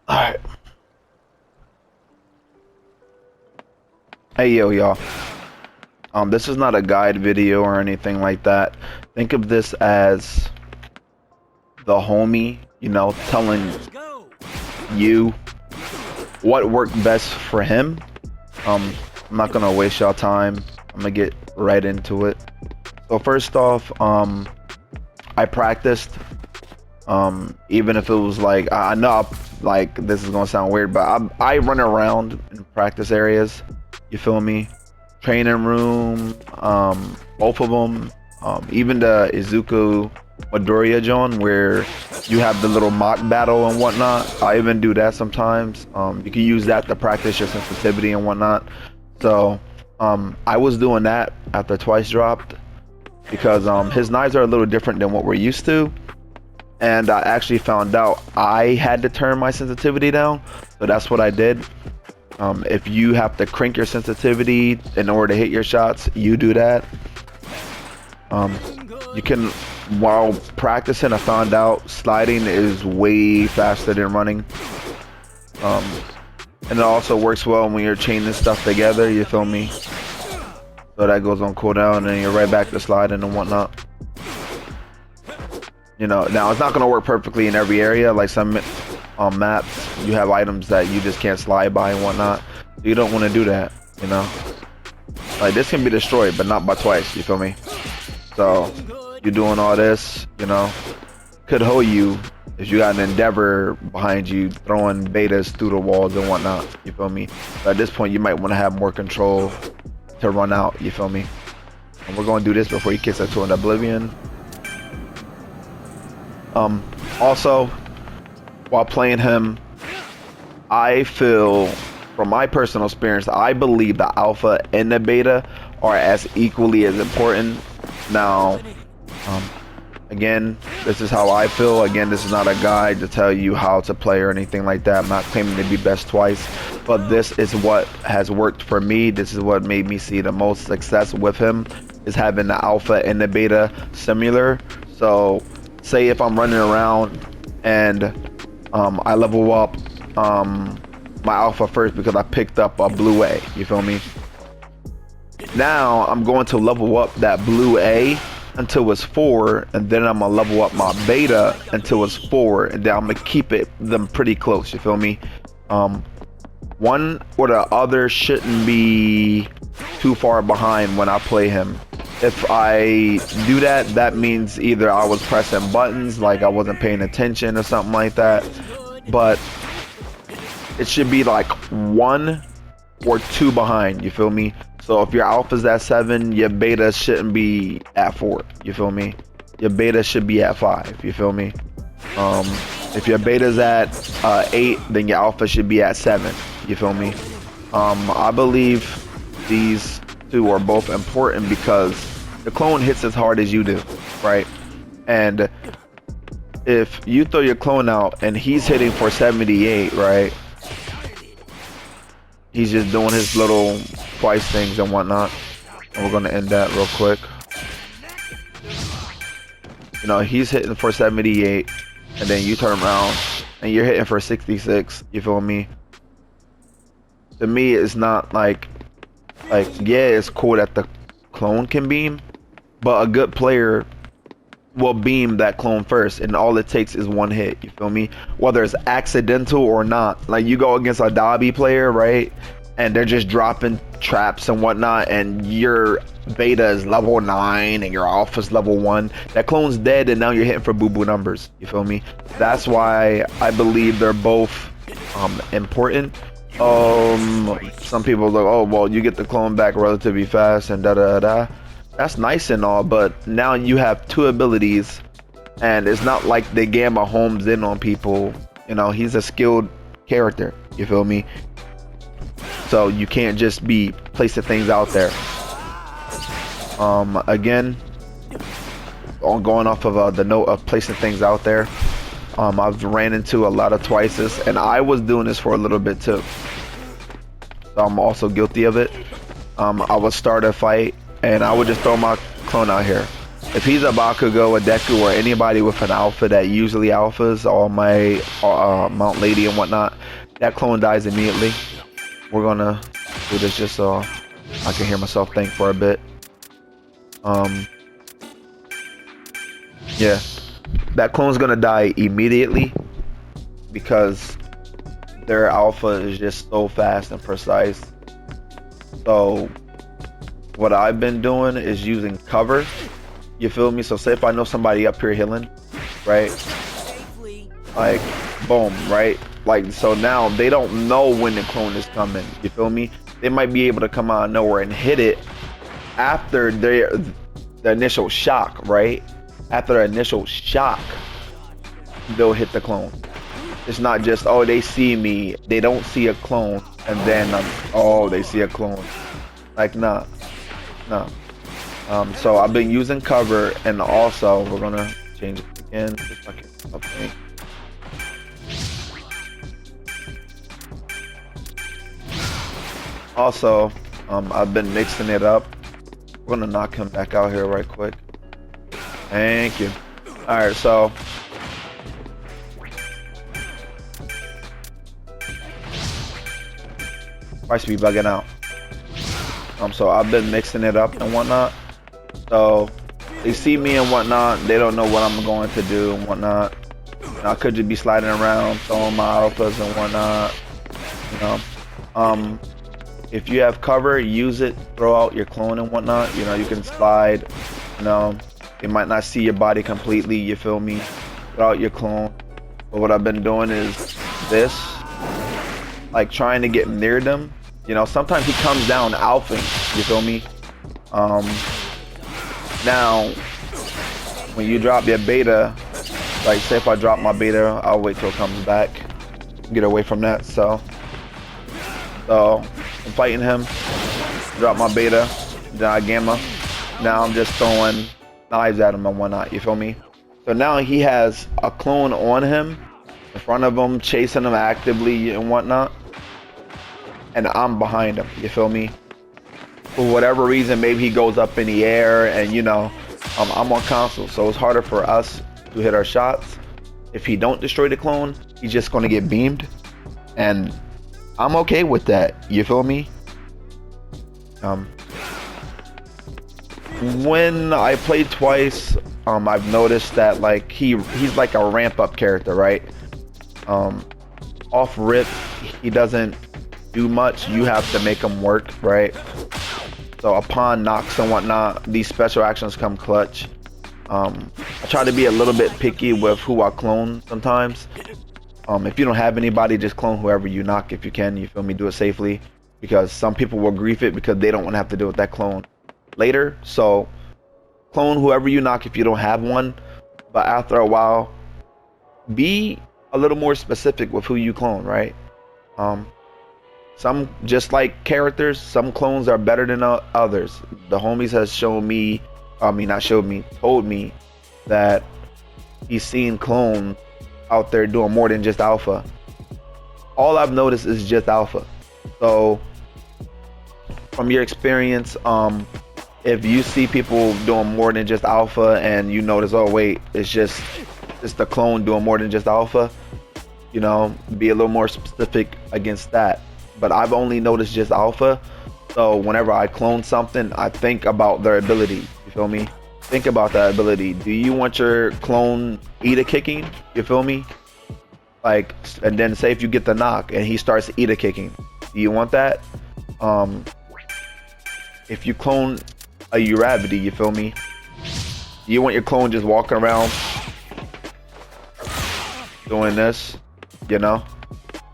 Alright. Hey yo y'all. This is not a guide video or anything like that. Think of this as the homie, you know, telling you what worked best for him. I'm not gonna waste y'all time. I'm gonna get right into it. So first off, I practiced. Even if it was like, I know like this is gonna sound weird, but I run around in practice areas. You feel me? Training room, both of them, even the Izuku Midoriya John, where you have the little mock battle and whatnot. I even do that sometimes. You can use that to practice your sensitivity and whatnot. So I was doing that after Twice dropped because his knives are a little different than what we're used to. And I actually found out I had to turn my sensitivity down, so that's what I did. If you have to crank your sensitivity in order to hit your shots, you do that. You can, while practicing, I found out sliding is way faster than running. And it also works well when you're chaining stuff together, you feel me? So that goes on cooldown and then you're right back to sliding and whatnot. You know, now it's not gonna work perfectly in every area. Like some maps, you have items that you just can't slide by and whatnot. So you don't want to do that, you know. Like this can be destroyed, but not by Twice. You feel me? So you're doing all this, you know, could hold you if you got an Endeavor behind you throwing betas through the walls and whatnot. You feel me? So at this point, you might want to have more control to run out. You feel me? And we're gonna do this before he kicks us to an Oblivion. Also, while playing him, I feel, from my personal experience, I believe the alpha and the beta are as equally as important. Now, again, this is how I feel. Again, this is not a guide to tell you how to play or anything like that. I'm not claiming to be best Twice, but this is what has worked for me. This is what made me see the most success with him, is having the alpha and the beta similar. So say if I'm running around and I level up my alpha first because I picked up a blue A, you feel me? Now I'm going to level up that blue A until it's 4, and then I'm gonna level up my beta until it's 4, and then I'm gonna keep them pretty close, you feel me? One or the other shouldn't be too far behind when I play him. If I do that, that means either I was pressing buttons, like I wasn't paying attention or something like that. But it should be like 1 or 2 behind, you feel me? So if your alpha's at 7, your beta shouldn't be at 4, you feel me? Your beta should be at 5, you feel me? If your beta's at 8, then your alpha should be at 7, you feel me? I believe these two are both important because the clone hits as hard as you do, right? And if you throw your clone out and he's hitting for 78, right? He's just doing his little Twice things and whatnot. And we're gonna end that real quick. You know, he's hitting for 78, and then you turn around and you're hitting for 66. You feel me? To me, it's not like yeah, it's cool that the clone can beam, but a good player will beam that clone first, and all it takes is 1 hit, you feel me? Whether it's accidental or not. Like you go against a Dobby player, right? And they're just dropping traps and whatnot, and your beta is level 9 and your alpha's level 1. That clone's dead, and now you're hitting for boo-boo numbers, you feel me? That's why I believe they're both important. Some people are like, oh well, you get the clone back relatively fast and da da da. That's nice and all, but now you have 2 abilities, and it's not like the Gamma homes in on people. You know, he's a skilled character, you feel me? So you can't just be placing things out there. Again, on going off of the note of placing things out there, I've ran into a lot of Twices, and I was doing this for a little bit too. So I'm also guilty of it. I would start a fight, and I would just throw my clone out here. if he's a Bakugo, a Deku, or anybody with an alpha that usually alphas, all my Mount Lady and whatnot, that clone dies immediately. We're gonna do this just so I can hear myself think for a bit. Yeah, that clone's gonna die immediately because their alpha is just so fast and precise. So what I've been doing is using cover. You feel me? So say if I know somebody up here healing, right? Like, boom, right? Like, so now they don't know when the clone is coming. You feel me? They might be able to come out of nowhere and hit it after the initial shock, right? After the initial shock, they'll hit the clone. It's not just, oh, they see me, they don't see a clone, and then, oh, they see a clone. Like, nah. So I've been using cover, and also we're gonna change it again. Just like okay. Also, I've been mixing it up. We're gonna knock him back out here right quick. Thank you. All right, so price be bugging out. So I've been mixing it up and whatnot. So they see me and whatnot. They don't know what I'm going to do and whatnot. You know, I could just be sliding around, throwing my alphas and whatnot. You know, if you have cover, use it. Throw out your clone and whatnot. You know, you can slide. You know, they might not see your body completely. You feel me? Throw out your clone. But what I've been doing is this, like trying to get near them. You know, sometimes he comes down alphing, you feel me? Now, when you drop your beta, like say if I drop my beta, I'll wait till it comes back, get away from that. So I'm fighting him, drop my beta, then I gamma. Now I'm just throwing knives at him and whatnot, you feel me? So now he has a clone on him, in front of him, chasing him actively and whatnot. And I'm behind him, you feel me? For whatever reason, maybe he goes up in the air and, you know, I'm on console, so it's harder for us to hit our shots. If he don't destroy the clone, he's just gonna get beamed. And I'm okay with that, you feel me? When I played twice, I've noticed that like he's like a ramp up character, right? Off rip, he doesn't do much. You have to make them work, right? So upon knocks and whatnot, these special actions come clutch. I try to be a little bit picky with who I clone sometimes. If you don't have anybody, just clone whoever you knock if you can, you feel me? Do it safely, because some people will grief it because they don't want to have to deal with that clone later. So clone whoever you knock if you don't have one, but after a while, be a little more specific with who you clone, right? Some, just like characters, some clones are better than others. The homies has shown me, told me that he's seen clones out there doing more than just alpha. All I've noticed is just alpha. So from your experience, if you see people doing more than just alpha and you notice, oh wait, it's the clone doing more than just alpha, you know, be a little more specific against that. But I've only noticed just alpha, so whenever I clone something, I think about their ability, you feel me? Think about that ability. Do you want your clone Ida kicking, you feel me? Like, and then say if you get the knock and he starts Ida kicking, do you want that? If you clone a Uravity, you feel me? You want your clone just walking around doing this, you know?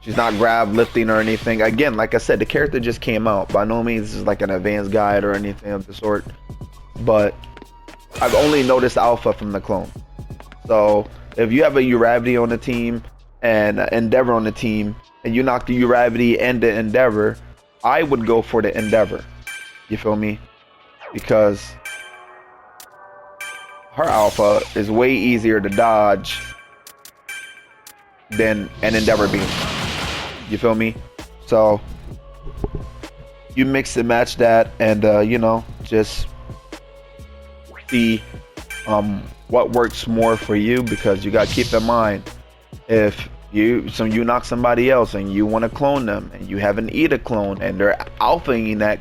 She's not grab lifting or anything. Again, like I said, the character just came out. By no means is this like an advanced guide or anything of the sort. But I've only noticed alpha from the clone. So if you have a Uravity on the team and Endeavor on the team, and you knock the Uravity and the Endeavor, I would go for the Endeavor. You feel me? Because her alpha is way easier to dodge than an Endeavor beam. You feel me? So you mix and match that, and you know, just see what works more for you, because you got to keep in mind, if you knock somebody else and you want to clone them and you have an ETA clone and they're alphaing that,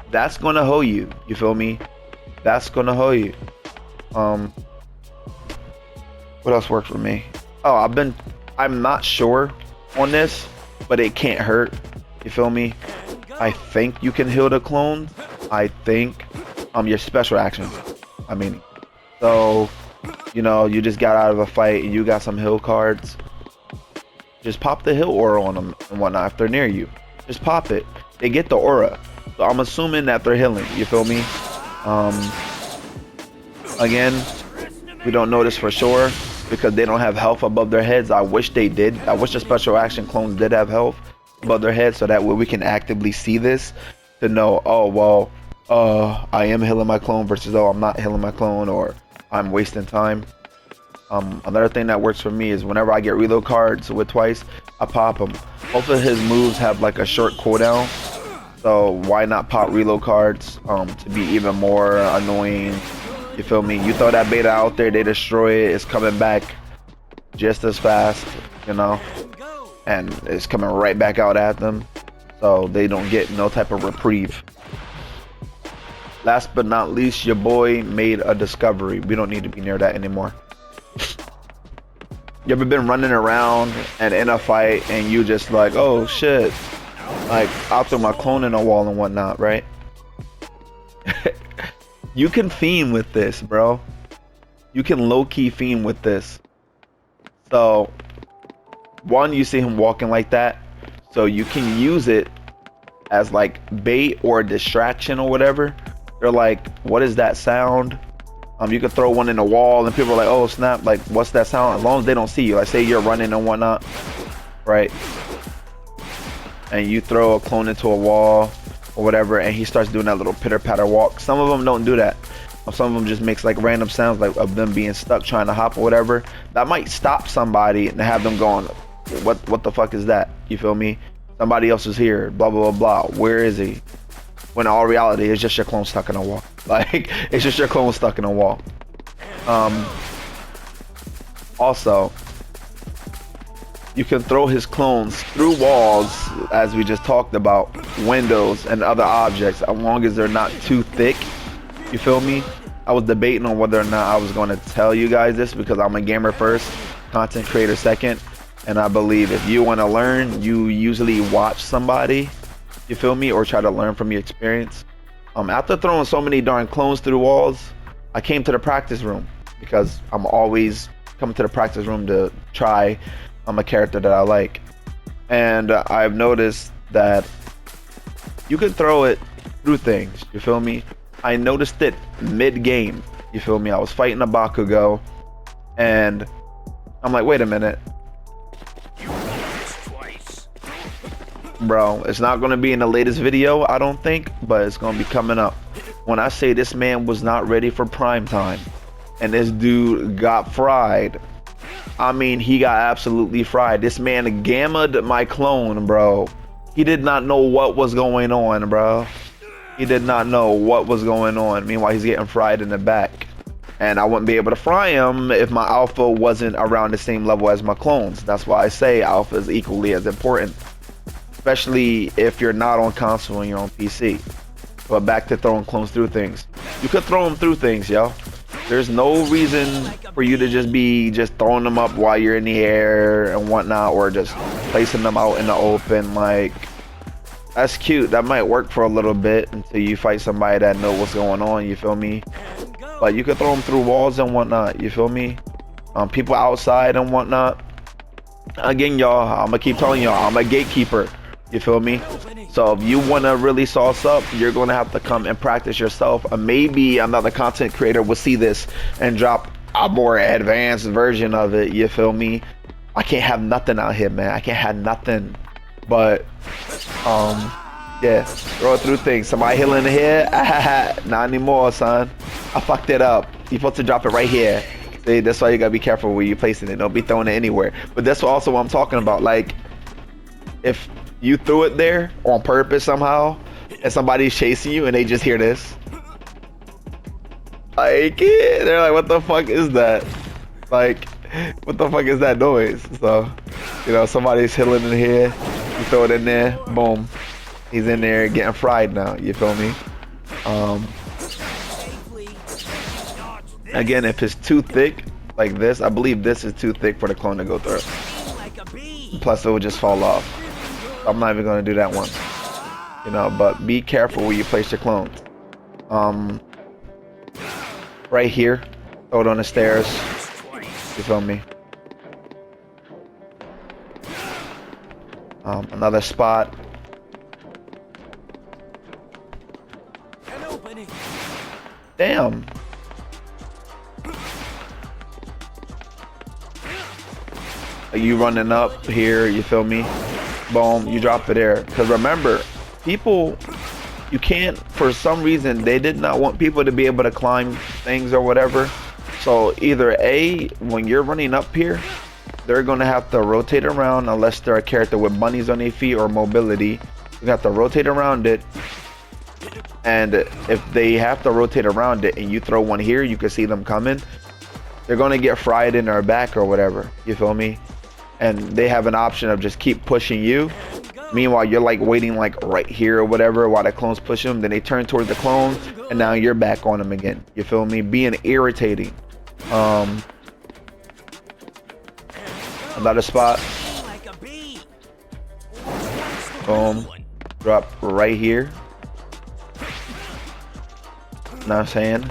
that's gonna hoe you. You feel me? That's gonna hoe you. What else worked for me? Oh, I'm not sure on this, but it can't hurt. You feel me? I think you can heal the clone. I think your special actions. I mean, so you know, you just got out of a fight and you got some heal cards. Just pop the heal aura on them and whatnot if they're near you. Just pop it. They get the aura. So I'm assuming that they're healing. You feel me? Again, we don't know this for sure because they don't have health above their heads. I wish they did. I wish the special action clones did have health above their heads, so that way we can actively see this to know, oh well, I am healing my clone versus, oh, I'm not healing my clone, or I'm wasting time. Another thing that works for me is whenever I get reload cards with twice, I pop them. Both of his moves have like a short cooldown, so why not pop reload cards to be even more annoying? You feel me? You throw that beta out there, they destroy it, it's coming back just as fast, you know, and it's coming right back out at them, so they don't get no type of reprieve. Last but not least, your boy made a discovery. We don't need to be near that anymore. You ever been running around and in a fight and you just like, oh shit, like I'll throw my clone in a wall and whatnot, right? You can theme with this, bro. You can low-key theme with this. So, one, you see him walking like that, so you can use it as like bait or a distraction or whatever. They're like, what is that sound? You could throw one in the wall and people are like, oh snap, like what's that sound? As long as they don't see you, like say you're running and whatnot, right? And you throw a clone into a wall or whatever, and he starts doing that little pitter patter walk. Some of them don't do that. Some of them just makes like random sounds, like of them being stuck trying to hop or whatever. That might stop somebody and have them going, what the fuck is that? You feel me? Somebody else is here, blah blah blah blah. Where is he? When in all reality, it's just your clone stuck in a wall. Like, it's just your clone stuck in a wall. Also, you can throw his clones through walls, as we just talked about, windows and other objects, as long as they're not too thick. You feel me? I was debating on whether or not I was going to tell you guys this, because I'm a gamer first, content creator second, and I believe if you want to learn, you usually watch somebody, you feel me, or try to learn from your experience. After throwing so many darn clones through walls, I came to the practice room, because I'm always coming to the practice room to try a character that I like. And I've noticed that you can throw it through things, you feel me? I noticed it mid-game, you feel me? I was fighting a Bakugo, and I'm like, wait a minute. Bro, it's not going to be in the latest video, I don't think, but it's going to be coming up. When I say this man was not ready for prime time, and this dude got fried, I mean, he got absolutely fried. This man gammaed my clone, bro. He did not know what was going on, bro. He did not know what was going on. Meanwhile, he's getting fried in the back. And I wouldn't be able to fry him if my alpha wasn't around the same level as my clones. That's why I say alpha is equally as important, especially if you're not on console and you're on PC. But back to throwing clones through things. You could throw them through things, yo. There's no reason for you to just be throwing them up while you're in the air and whatnot, or just placing them out in the open. Like, that's cute. That might work for a little bit until you fight somebody that knows what's going on, you feel me? But you could throw them through walls and whatnot, you feel me? People outside and whatnot. Again, y'all, I'm gonna keep telling y'all, I'm a gatekeeper, you feel me? So if you want to really sauce up, you're going to have to come and practice yourself. Maybe another content creator will see this and drop a more advanced version of it, you feel me? I can't have nothing out here, man. I can't have nothing. But yeah, throw it through things. Somebody healing here? Not anymore, son. I fucked it up. You're supposed to drop it right here. See, that's why you gotta be careful where you're placing it. Don't be throwing it anywhere. But that's also what I'm talking about. Like, if you threw it there on purpose somehow, and somebody's chasing you and they just hear this, Like, yeah, they're like, what the fuck is that? Like, what the fuck is that noise? So, you know, somebody's healing in here. You throw it in there, boom. He's in there getting fried now. You feel me? Again, if it's too thick, like this, I believe this is too thick for the clone to go through. Plus, it will just fall off. I'm not even gonna do that one. You know, but be careful where you place your clones. Right here, throw it on the stairs. You feel me? Another spot. Damn. You running up here, you feel me? Boom, you drop it there. Because remember, people, you can't, for some reason, they did not want people to be able to climb things or whatever. So either A, when you're running up here, they're going to have to rotate around unless they're a character with bunnies on their feet or mobility. You have to rotate around it. And if they have to rotate around it and you throw one here, you can see them coming. They're going to get fried in their back or whatever. You feel me? And they have an option of just keep pushing you. Meanwhile, you're like waiting like right here or whatever while the clones push them. Then they turn towards the clones and now you're back on them again. You feel me? Being irritating. Another spot. Boom. Drop right here. Know what I'm saying?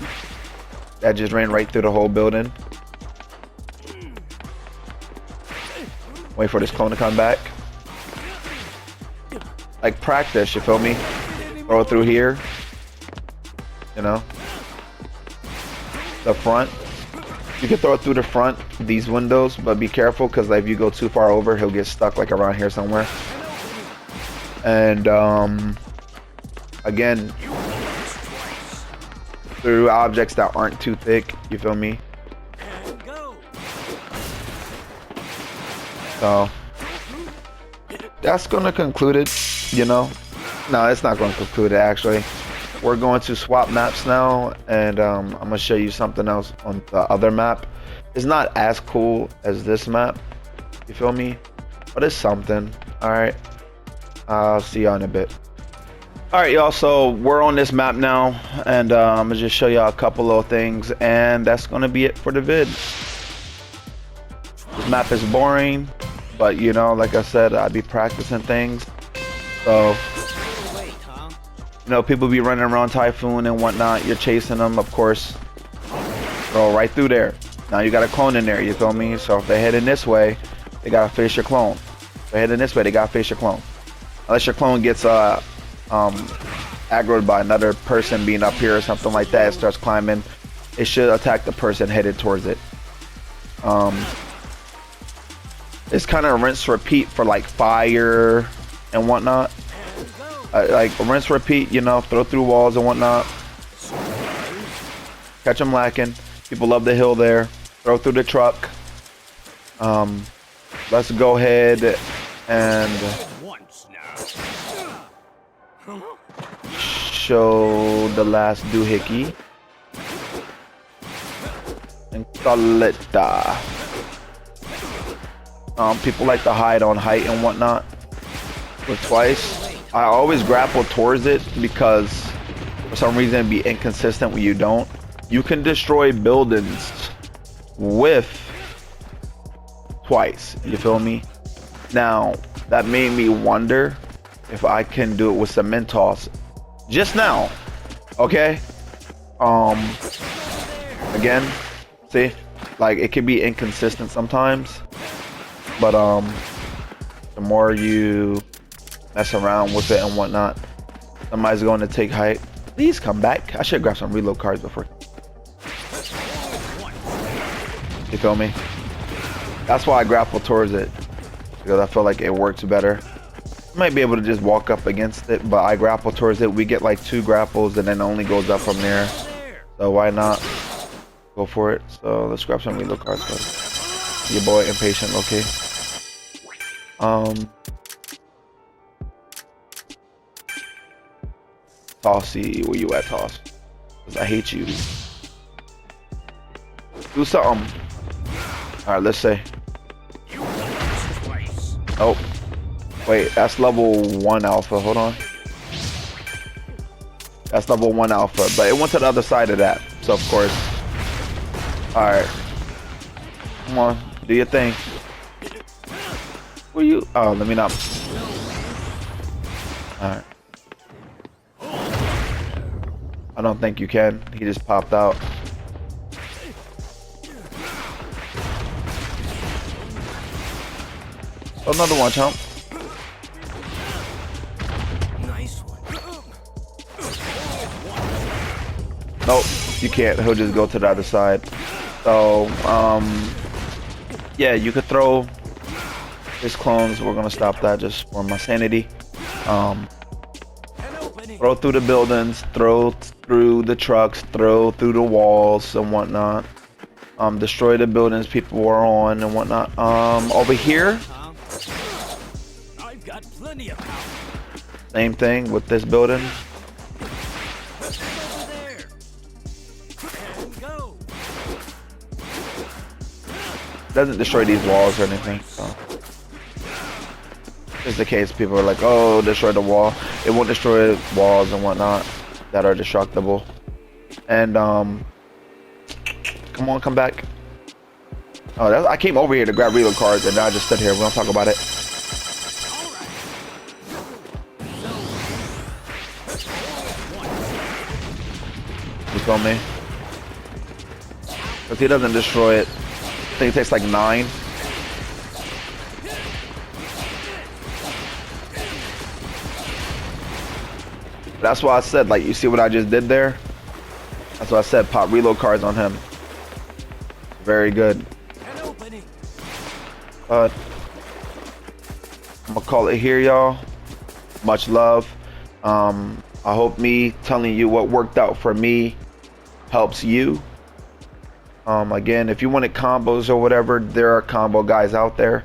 That just ran right through the whole building. Wait for this clone to come back. Like practice, you feel me? Throw it through here. You know? The front. You can throw it through the front, these windows, but be careful because like, if you go too far over, he'll get stuck like around here somewhere. And again, through objects that aren't too thick, you feel me? So that's gonna conclude it, you know. No, it's not gonna conclude it actually. We're going to swap maps now, and I'm gonna show you something else on the other map. It's not as cool as this map, you feel me, but it's something. All right, I'll see y'all in a bit. All right, y'all, so we're on this map now, and I'm gonna just show y'all a couple of things, and that's gonna be it for the vid. This map is boring, but you know, like I said, I'd be practicing things. So, you know, people be running around Typhoon and whatnot. You're chasing them, of course. Throw right through there. Now you got a clone in there, you feel me? So if they're heading this way, they gotta face your clone. If they're heading this way, they gotta face your clone. Unless your clone gets aggroed by another person being up here or something like that, it starts climbing, it should attack the person headed towards it. It's kind of rinse repeat for like fire and whatnot. Like rinse repeat, you know, throw through walls and whatnot. Catch them lacking. People love the hill there. Throw through the truck. Let's go ahead and show the last doohickey. And call it. People like to hide on height and whatnot with twice. I always grapple towards it because for some reason it'd be inconsistent when you don't. You can destroy buildings with twice, you feel me? Now that made me wonder if I can do it with cement toss just now. Okay, again, see, like it can be inconsistent sometimes, but the more you mess around with it and whatnot, somebody's going to take height. Please come back. I should grab some reload cards before. You feel me? That's why I grapple towards it, because I feel like it works better. I might be able to just walk up against it, but I grapple towards it. We get like 2 grapples and then it only goes up from there. So why not go for it? So let's grab some reload cards first. Your boy impatient, okay? Tossy, where you at, Toss? Because I hate you. Do something. All right, let's see. Oh, wait, that's level 1 alpha. Hold on. That's level 1 alpha, but it went to the other side of that. So of course. All right. Come on, do your thing. Where you? Oh, let me not. All right. I don't think you can. He just popped out. Another one, chump. Nice one. Nope, you can't. He'll just go to the other side. So, yeah, you could throw his clones. We're gonna stop that just for my sanity. Throw through the buildings, throw through the trucks, throw through the walls and whatnot. Destroy the buildings people are on and whatnot. Over here, I've got plenty of power. same thing with this building. Over there. And go. Doesn't destroy these walls or anything. So. Just in case people are like, oh, destroy the wall. It won't destroy walls and whatnot that are destructible. And come on, come back. Oh, I came over here to grab reload cards and now I just stood here. We don't talk about it. You feel me? Because he doesn't destroy it. I think it takes like 9. That's why I said, like, you see what I just did there? That's why I said pop reload cards on him. Very good. But I'm gonna call it here, y'all. Much love. I hope me telling you what worked out for me helps you. Again, if you wanted combos or whatever, there are combo guys out there.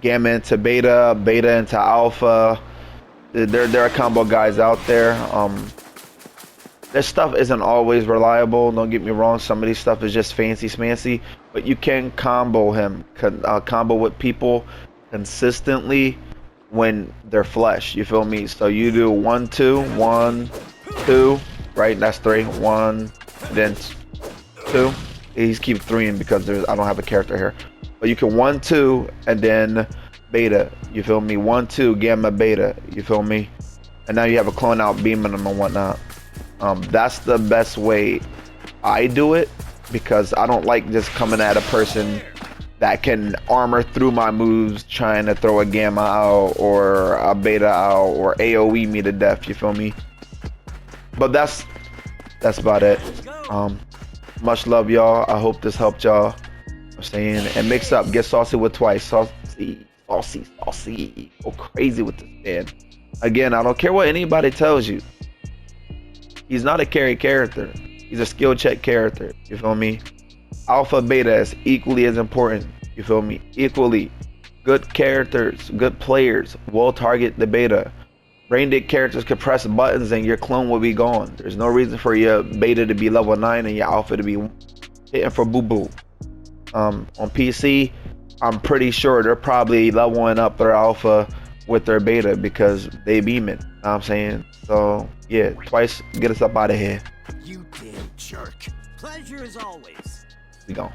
Gamma into beta, beta into alpha. There are combo guys out there. This stuff isn't always reliable. Don't get me wrong. Some of these stuff is just fancy smancy, but you can combo him, combo with people consistently when they're flesh. You feel me? So you do 1, 2, 1, 2, right? That's 3. 1, then 2. He's keep 3 in because I don't have a character here. But you can 1, 2, and then beta. You feel me? 1, 2, gamma, beta. You feel me? And now you have a clone out beaming them and whatnot. That's the best way I do it, because I don't like just coming at a person that can armor through my moves trying to throw a gamma out or a beta out or AoE me to death. You feel me? But that's about it. Much love, y'all. I hope this helped y'all. I'm saying, and mix up, get saucy with twice. Saucy. Go crazy with this man. Again, I don't care what anybody tells you. He's not a carry character. He's a skill check character. You feel me? Alpha, beta is equally as important. You feel me? Equally. Good characters, good players will target the beta. Brain dead characters could press buttons and your clone will be gone. There's no reason for your beta to be level 9 and your alpha to be hitting for boo-boo. On PC, I'm pretty sure they're probably leveling up their alpha with their beta because they beam it. Know what I'm saying? So yeah, twice, get us up out of here. You damn jerk. Pleasure as always. We gone.